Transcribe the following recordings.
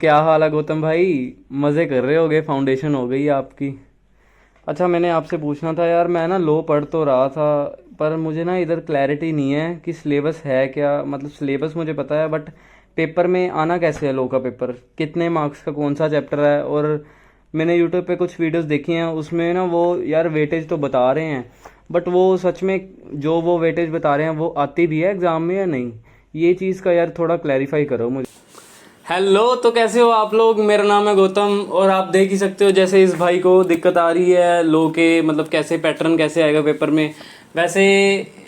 क्या हाल है गौतम भाई। मज़े कर रहे होगे, फाउंडेशन हो गई आपकी। अच्छा, मैंने आपसे पूछना था यार, मैं ना लो पढ़ तो रहा था, पर मुझे ना इधर क्लैरिटी नहीं है कि सिलेबस है क्या। मतलब सिलेबस मुझे पता है, बट पेपर में आना कैसे है, लो का पेपर कितने मार्क्स का कौन सा चैप्टर है। और मैंने यूट्यूब पे कुछ वीडियोस देखी हैं, उसमें ना वो यार वेटेज तो बता रहे हैं, बट वो सच में जो वो वेटेज बता रहे हैं वो आती भी है एग्ज़ाम में या नहीं। ये चीज़ का यार थोड़ा क्लैरिफाई करो मुझे। हेलो, तो कैसे हो आप लोग। मेरा नाम है गौतम, और आप देख ही सकते हो जैसे इस भाई को दिक्कत आ रही है लो के, मतलब कैसे पैटर्न कैसे आएगा पेपर में। वैसे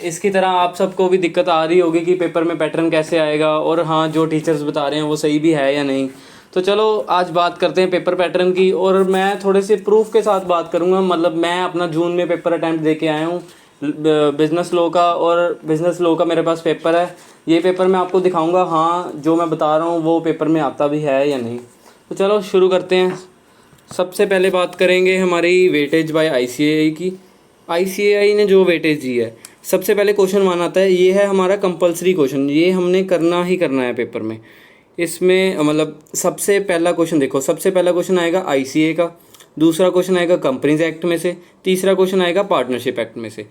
इसकी तरह आप सबको भी दिक्कत आ रही होगी कि पेपर में पैटर्न कैसे आएगा, और हाँ, जो टीचर्स बता रहे हैं वो सही भी है या नहीं। तो चलो आज बात करते हैं पेपर पैटर्न की, और मैं थोड़े से प्रूफ के साथ बात करूँगा। मतलब मैं अपना जून में पेपर अटैम्प्ट दे के आया हूँ बिज़नेस लॉ का, और बिज़नेस लॉ का मेरे पास पेपर है। ये पेपर मैं आपको दिखाऊंगा, हाँ जो मैं बता रहा हूँ वो पेपर में आता भी है या नहीं। तो चलो शुरू करते हैं। सबसे पहले बात करेंगे हमारी वेटेज बाय आईसीएआई की। आईसीएआई ने जो वेटेज दी है, सबसे पहले क्वेश्चन वन आता है, ये है हमारा कंपलसरी क्वेश्चन, ये हमने करना ही करना है पेपर में। इसमें मतलब सबसे पहला क्वेश्चन देखो, सबसे पहला क्वेश्चन आएगा आईसीए का, दूसरा क्वेश्चन आएगा कंपनीज एक्ट में से, तीसरा क्वेश्चन आएगा पार्टनरशिप एक्ट में से।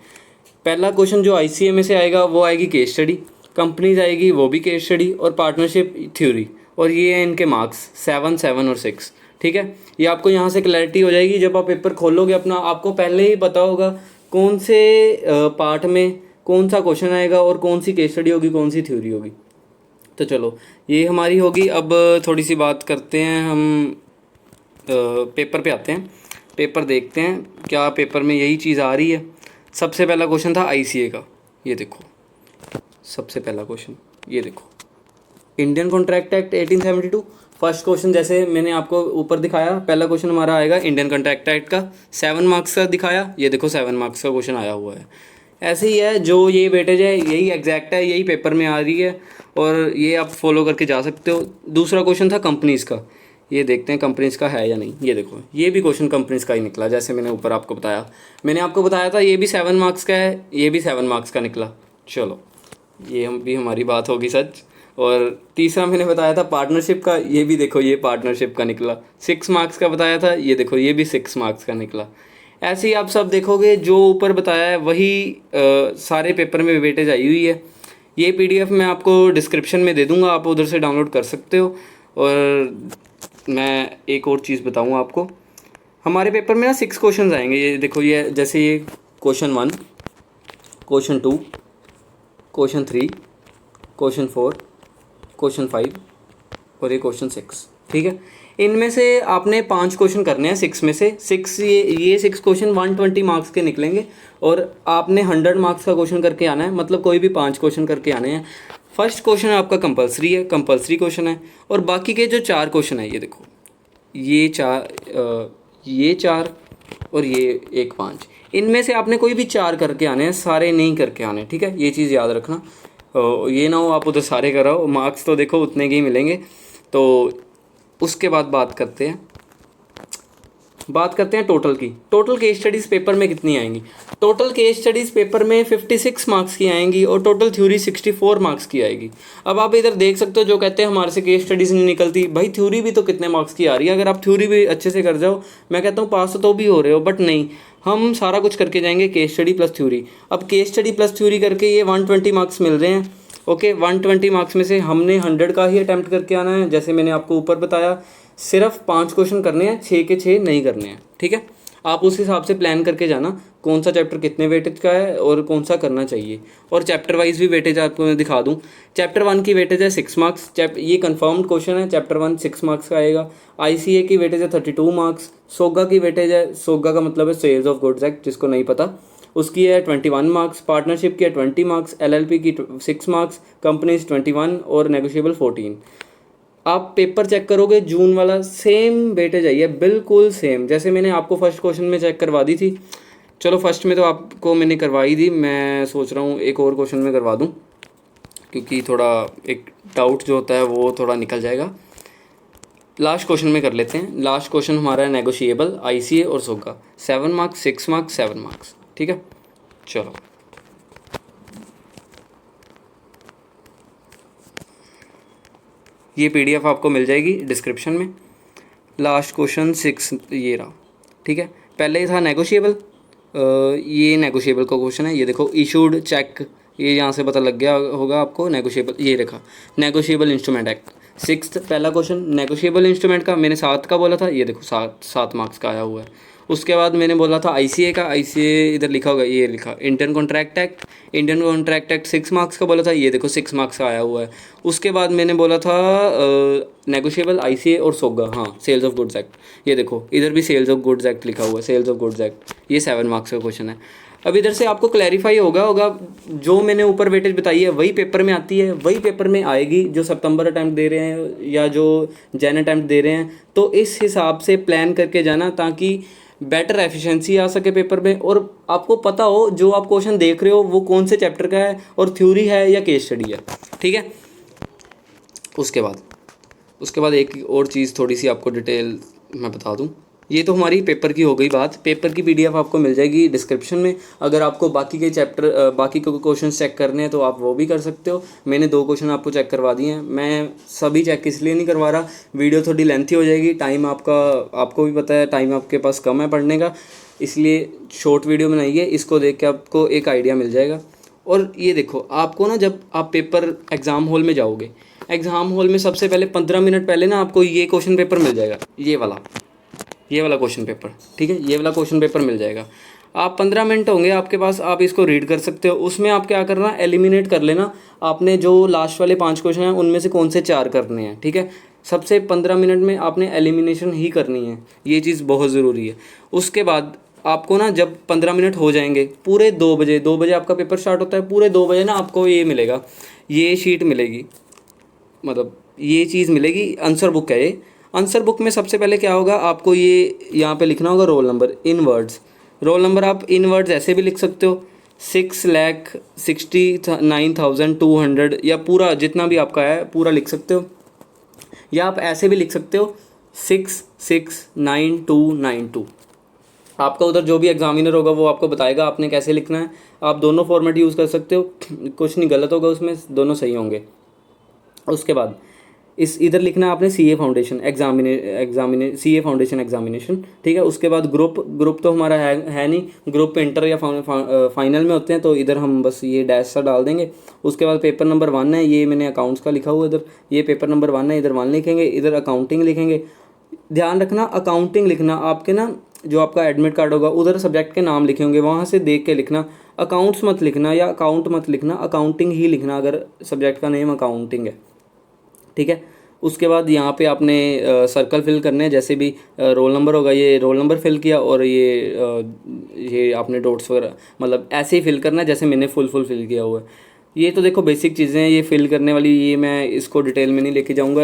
पहला क्वेश्चन जो आईसीए में से आएगा वो आएगी केस स्टडी, कंपनीज आएगी वो भी केस स्टडी, और पार्टनरशिप थ्योरी। और ये है इनके मार्क्स 7, 7 और 6। ठीक है, ये आपको यहाँ से क्लैरिटी हो जाएगी। जब आप पेपर खोलोगे अपना, आपको पहले ही पता होगा कौन से पार्ट में कौन सा क्वेश्चन आएगा, और कौन सी केस स्टडी होगी, कौन सी थ्योरी होगी। तो चलो ये हमारी होगी। अब थोड़ी सी बात करते हैं हम, पेपर पे आते हैं। पेपर देखते हैं क्या पेपर में यही चीज़ आ रही है। सबसे पहला क्वेश्चन था आईसीए का, ये देखो। सबसे पहला क्वेश्चन ये देखो, Indian contract act 1872। First question जैसे मैंने आपको ऊपर दिखाया, पहला क्वेश्चन हमारा आएगा इंडियन कॉन्ट्रैक्ट एक्ट का, 7 मार्क्स का दिखाया, ये देखो 7 मार्क्स का क्वेश्चन आया हुआ है। ऐसे ही है, जो ये वेटेज है यही एग्जैक्ट है, यही पेपर में आ रही है, और ये आप फॉलो करके जा सकते हो। दूसरा क्वेश्चन था कंपनीज़ का, ये देखते हैं कंपनीज़ का है या नहीं। ये देखो, ये भी क्वेश्चन कंपनीज़ का ही निकला, जैसे मैंने ऊपर आपको बताया। मैंने आपको बताया था ये भी 7 मार्क्स का है, ये भी 7 मार्क्स का निकला। चलो ये हम भी हमारी बात होगी सच। और तीसरा मैंने बताया था पार्टनरशिप का, ये भी देखो ये पार्टनरशिप का निकला। 6 मार्क्स का बताया था, ये देखो ये भी 6 मार्क्स का निकला। ऐसे ही आप सब देखोगे, जो ऊपर बताया है वही सारे पेपर में वेटेज आई हुई है। ये पीडीएफ मैं आपको डिस्क्रिप्शन में दे दूँगा, आप उधर से डाउनलोड कर सकते हो। और मैं एक और चीज़ बताऊँ आपको, हमारे पेपर में ना 6 क्वेश्चन आएंगे। ये देखो, ये जैसे ये question 1, question 2, question 3, question 4, question 5, और ये क्वेश्चन 6। ठीक है, इनमें से आपने 5 क्वेश्चन करने हैं 6 में से। 6 ये 6 क्वेश्चन 120 मार्क्स के निकलेंगे, और आपने 100 मार्क्स का क्वेश्चन करके आना है, मतलब कोई भी 5 क्वेश्चन करके आने हैं। फर्स्ट क्वेश्चन आपका कंपलसरी है, कंपलसरी क्वेश्चन है। और बाकी के जो 4 क्वेश्चन है, ये देखो, ये 4, ये 4, और ये एक 5, इनमें से आपने कोई भी 4 करके आने हैं, सारे नहीं करके आने। ठीक है, ये चीज़ याद रखना। ये ना हो आप उधर सारे कराओ, मार्क्स तो देखो उतने के ही मिलेंगे। तो उसके बाद बात करते हैं टोटल की। टोटल केस स्टडीज़ पेपर में कितनी आएंगी। टोटल केस स्टडीज़ पेपर में 56 मार्क्स की आएंगी, और टोटल थ्योरी 64 मार्क्स की आएगी। अब आप इधर देख सकते हो, जो कहते हैं हमारे से केस स्टडीज़ नहीं निकलती, भाई थ्योरी भी तो कितने मार्क्स की आ रही है। अगर आप थ्योरी भी अच्छे से कर जाओ, मैं कहता हूँ पास तो भी हो रहे हो, बट नहीं, हम सारा कुछ करके जाएंगे केस स्टडी प्लस थ्योरी। अब केस स्टडी प्लस थ्योरी करके ये 120 मार्क्स मिल रहे हैं। ओके, 120 मार्क्स में से हमने 100 का ही अटैम्प्ट करके आना है, जैसे मैंने आपको ऊपर बताया। सिर्फ 5 क्वेश्चन करने हैं, 6 के 6 नहीं करने हैं। ठीक है, आप उस हिसाब से प्लान करके जाना, कौन सा चैप्टर कितने वेटेज का है और कौन सा करना चाहिए। और चैप्टर वाइज भी वेटेज आपको मैं दिखा दूँ। चैप्टर 1 की वेटेज है 6 मार्क्स, ये कंफर्म्ड क्वेश्चन है। चैप्टर 1 6 मार्क्स का आएगा। आईसीए की वेटेज है 32 मार्क्स। सोगा की वेटेज है, सोगा का मतलब है सेल्स ऑफ गुड्स एक्ट, जिसको नहीं पता, उसकी है 21 मार्क्स। पार्टनरशिप की है 20 मार्क्स। एलएलपी की 6 मार्क्स। कंपनीज 21, और नेगोशिएबल 14। आप पेपर चेक करोगे जून वाला, सेम वेटेज आई है, बिल्कुल सेम, जैसे मैंने आपको फर्स्ट क्वेश्चन में चेक करवा दी थी। चलो फर्स्ट में तो आपको मैंने करवाई दी, मैं सोच रहा हूँ एक और क्वेश्चन में करवा दूँ, क्योंकि थोड़ा एक डाउट जो होता है वो थोड़ा निकल जाएगा। लास्ट क्वेश्चन में कर लेते हैं। लास्ट क्वेश्चन हमारा है नेगोशिएबल, आईसीए और सोगा। 7 मार्क्स, 6 मार्क्स, 7 मार्क्स। ठीक है, चलो ये PDF आपको मिल जाएगी डिस्क्रिप्शन में। लास्ट क्वेश्चन 6 ये रहा, ठीक है। पहले ही था नेगोशिएबल, ये नेगोशिएबल का क्वेश्चन है। ये देखो इशूड चेक, ये यहाँ से पता लग गया होगा आपको। नेगोशिएबल ये रखा, नेगोशिएबल इंस्ट्रूमेंट एक्ट। 6th पहला क्वेश्चन नेगोशिएबल इंस्ट्रूमेंट का, मैंने 7 का बोला था, ये देखो 7 मार्क्स का आया हुआ है। उसके बाद मैंने बोला था ICA का, ICA इधर लिखा होगा, ये लिखा Indian contract act. Indian contract act 6 marks का बोला था, ये देखो 6 मार्क्स का आया हुआ है। उसके बाद मैंने बोला था नेगोशिएबल ICA और सोगा, हाँ सेल्स ऑफ गुड्स एक्ट। ये देखो इधर भी सेल्स ऑफ गुड्स एक्ट लिखा हुआ है, सेल्स ऑफ गुड्स एक्ट। ये 7 मार्क्स का क्वेश्चन है। अब इधर से आपको क्लैरिफाई होगा जो मैंने ऊपर वेटेज बताई है वही पेपर में आती है, वही पेपर में आएगी जो सितंबर अटैम्प्ट दे रहे हैं या जो जैन अटैम्प्ट दे रहे हैं। तो इस हिसाब से प्लान करके जाना ताकि बेटर एफिशिएंसी आ सके पेपर में, और आपको पता हो जो आप क्वेश्चन देख रहे हो वो कौन से चैप्टर का है और थ्योरी है या केस स्टडी है, ठीक है। उसके बाद एक और चीज़ थोड़ी सी आपको डिटेल मैं बता दूं। ये तो हमारी पेपर की हो गई बात। पेपर की PDF आपको मिल जाएगी डिस्क्रिप्शन में। अगर आपको बाकी के चैप्टर बाकी के क्वेश्चन चेक करने हैं तो आप वो भी कर सकते हो। मैंने 2 क्वेश्चन आपको चेक करवा दिए हैं। मैं सभी चेक इसलिए नहीं करवा रहा, वीडियो थोड़ी लेंथी हो जाएगी। टाइम आपको भी पता है, टाइम आपके पास कम है पढ़ने का, इसलिए शॉर्ट वीडियो बनाइए। इसको देख के आपको एक आइडिया मिल जाएगा। और ये देखो आपको ना, जब आप पेपर एग्ज़ाम हॉल में जाओगे, एग्ज़ाम हॉल में सबसे पहले 15 मिनट पहले ना आपको ये क्वेश्चन पेपर मिल जाएगा, ये वाला क्वेश्चन पेपर, ठीक है। ये वाला क्वेश्चन पेपर मिल जाएगा। आप 15 मिनट होंगे आपके पास, आप इसको रीड कर सकते हो। उसमें आप क्या करना, एलिमिनेट कर लेना आपने जो लास्ट वाले 5 क्वेश्चन हैं उनमें से कौन से 4 करने हैं, ठीक है। सबसे 15 मिनट में आपने एलिमिनेशन ही करनी है, ये चीज़ बहुत ज़रूरी है। उसके बाद आपको ना जब 15 मिनट हो जाएंगे, पूरे 2 बजे आपका पेपर स्टार्ट होता है, पूरे 2 बजे ना आपको ये मिलेगा, ये शीट मिलेगी, मतलब ये चीज़ मिलेगी, आंसर बुक है ये। आंसर बुक में सबसे पहले क्या होगा, आपको ये यहाँ पे लिखना होगा roll number in words. Roll number आप इन वर्ड्स ऐसे भी लिख सकते हो, 6,69,200, या पूरा जितना भी आपका है पूरा लिख सकते हो, या आप ऐसे भी लिख सकते हो 6,6,9,292। आपका उधर जो भी एग्जामिनर होगा वो आपको बताएगा आपने कैसे लिखना है। आप दोनों फॉर्मेट यूज़ कर सकते हो, कुछ नहीं गलत होगा उसमें, दोनों सही होंगे। उसके बाद इस इधर लिखना है आपने CA फाउंडेशन एग्जामिनेशन, ठीक है। उसके बाद ग्रुप तो हमारा है नहीं, ग्रुप इंटर या फाइनल में होते हैं, तो इधर हम बस ये डैश सा डाल देंगे। उसके बाद पेपर नंबर 1 है, ये मैंने अकाउंट्स का लिखा हुआ इधर, ये पेपर नंबर 1 है, इधर 1 लिखेंगे, इधर अकाउंटिंग लिखेंगे। ध्यान रखना अकाउंटिंग लिखना, आपके ना जो आपका एडमिट कार्ड होगा उधर सब्जेक्ट के नाम लिखे होंगे, वहाँ से देख के लिखना। अकाउंट्स मत लिखना या अकाउंट मत लिखना, अकाउंटिंग ही लिखना अगर सब्जेक्ट का नेम अकाउंटिंग है, ठीक है। उसके बाद यहाँ पे आपने सर्कल फिल करने हैं, जैसे भी रोल नंबर होगा, ये रोल नंबर फिल किया, और ये आपने डॉट्स वगैरह मतलब ऐसे ही फिल करना है जैसे मैंने फुल फिल किया हुआ है। ये तो देखो बेसिक चीज़ें हैं ये फिल करने वाली, ये मैं इसको डिटेल में नहीं लेके जाऊँगा।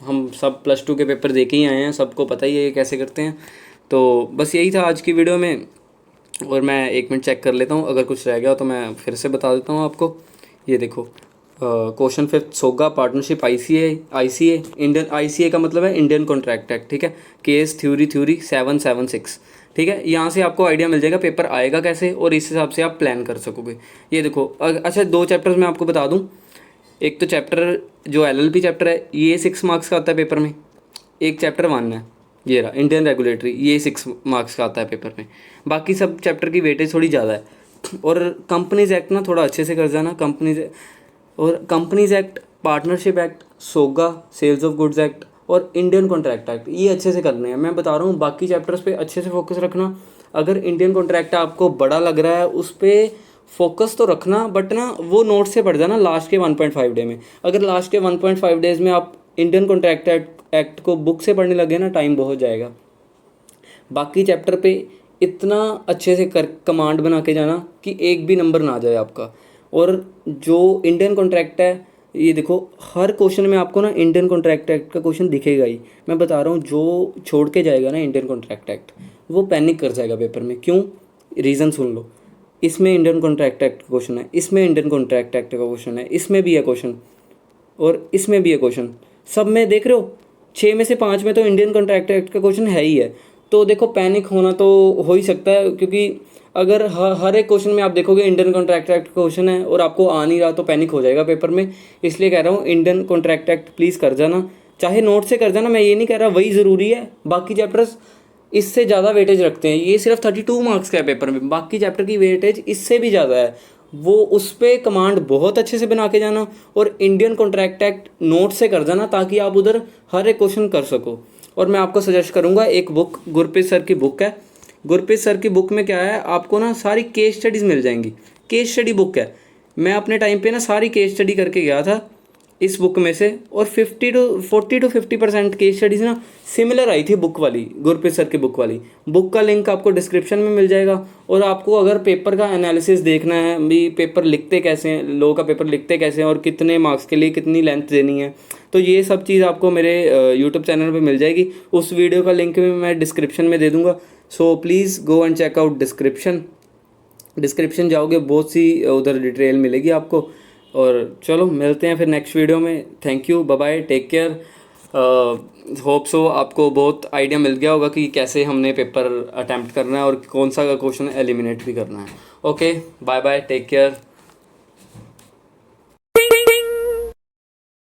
हम सब +2 के पेपर दे के ही आए हैं, सबको पता ही है ये कैसे करते हैं। तो बस यही था आज की वीडियो में, और मैं 1 मिनट चेक कर लेता हूँ, अगर कुछ रह गया हो तो मैं फिर से बता देता हूँ आपको। ये देखो question 5 SOGA partnership ICA Indian, ICA का मतलब है इंडियन कॉन्ट्रैक्ट एक्ट, ठीक है। केस थ्योरी 776, ठीक है। यहाँ से आपको आइडिया मिल जाएगा पेपर आएगा कैसे, और इस हिसाब से आप प्लान कर सकोगे। ये देखो अच्छा 2 चैप्टर्स मैं आपको बता दूँ। एक तो चैप्टर जो LLP चैप्टर है ये 6 मार्क्स का आता है पेपर में। एक चैप्टर 1 है, ये रहा इंडियन रेगुलेटरी, ये 6 मार्क्स का आता है पेपर में। बाकी सब चैप्टर की वेटेज थोड़ी ज़्यादा है। और कंपनीज एक्ट ना थोड़ा अच्छे से कर जाना, companies act, partnership act, SOGA, sales of goods act और इंडियन कॉन्ट्रैक्ट एक्ट, ये अच्छे से करने हैं। मैं बता रहा हूँ बाकी चैप्टर्स पे अच्छे से फोकस रखना। अगर इंडियन कॉन्ट्रैक्ट आपको बड़ा लग रहा है उस पर फोकस तो रखना, बट ना वो नोट से पढ़ जाना लास्ट के 1.5 डे में। अगर लास्ट के 1.5 डेज में आप इंडियन कॉन्ट्रैक्ट एक्ट को बुक से पढ़ने लगे ना, टाइम बहुत जाएगा। बाकी चैप्टर पे इतना अच्छे से कमांड बना के जाना कि एक भी नंबर ना जाए आपका। और जो इंडियन कॉन्ट्रैक्ट है, ये देखो हर क्वेश्चन में आपको ना इंडियन कॉन्ट्रैक्ट एक्ट का क्वेश्चन दिखेगा ही। मैं बता रहा हूँ जो छोड़ के जाएगा ना इंडियन कॉन्ट्रैक्ट एक्ट, वो पैनिक कर जाएगा पेपर में। क्यों, रीज़न सुन लो। इसमें इंडियन कॉन्ट्रैक्ट एक्ट का क्वेश्चन है, इसमें इंडियन कॉन्ट्रैक्ट एक्ट का क्वेश्चन है, इसमें भी है क्वेश्चन, और इसमें भी है क्वेश्चन। सब में देख रहे हो 6 में से 5 में तो इंडियन कॉन्ट्रैक्ट एक्ट का क्वेश्चन है ही है। तो देखो पैनिक होना तो हो ही सकता है, क्योंकि अगर हर एक क्वेश्चन में आप देखोगे इंडियन कॉन्ट्रैक्ट एक्ट क्वेश्चन है और आपको आ नहीं रहा तो पैनिक हो जाएगा पेपर में। इसलिए कह रहा हूँ इंडियन कॉन्ट्रैक्ट एक्ट प्लीज़ कर जाना, चाहे नोट से कर जाना, मैं ये नहीं कह रहा वही ज़रूरी है, बाकी चैप्टर्स इससे ज़्यादा वेटेज रखते हैं। ये सिर्फ 32 मार्क्स का है पेपर में, बाकी चैप्टर की वेटेज इससे भी ज़्यादा है। वो उस पर कमांड बहुत अच्छे से बना के जाना और इंडियन कॉन्ट्रैक्ट एक्ट नोट से कर जाना, ताकि आप उधर हर एक क्वेश्चन कर सको। और मैं आपको सजेस्ट करूँगा एक बुक, गुरप्रीत सर की बुक है। गुरप्रीत सर की बुक में क्या है, आपको ना सारी केस स्टडीज़ मिल जाएंगी। केस स्टडी बुक है, मैं अपने टाइम पे ना सारी केस स्टडी करके गया था इस बुक में से, और 40 to 50% केस स्टडीज़ ना सिमिलर आई थी बुक वाली, गुरप्रीत सर की बुक वाली। बुक का लिंक आपको डिस्क्रिप्शन में मिल जाएगा। और आपको अगर पेपर का एनालिसिस देखना है भी, पेपर लिखते कैसे हैं, लॉ का पेपर लिखते कैसे हैं और कितने मार्क्स के लिए कितनी लेंथ देनी है, तो ये सब चीज़ आपको मेरे यूट्यूब चैनल पे मिल जाएगी। उस वीडियो का लिंक भी मैं डिस्क्रिप्शन में दे दूँगा। So please go and check out description जाओगे, बहुत सी उधर डिटेल मिलेगी आपको। और चलो मिलते हैं फिर नेक्स्ट वीडियो में। Thank you, bye bye, take care. Hope so आपको बहुत आइडिया मिल गया होगा कि कैसे हमने पेपर अटैम्प्ट करना है और कौन सा क्वेश्चन एलिमिनेट भी करना है। Okay, bye bye, take care.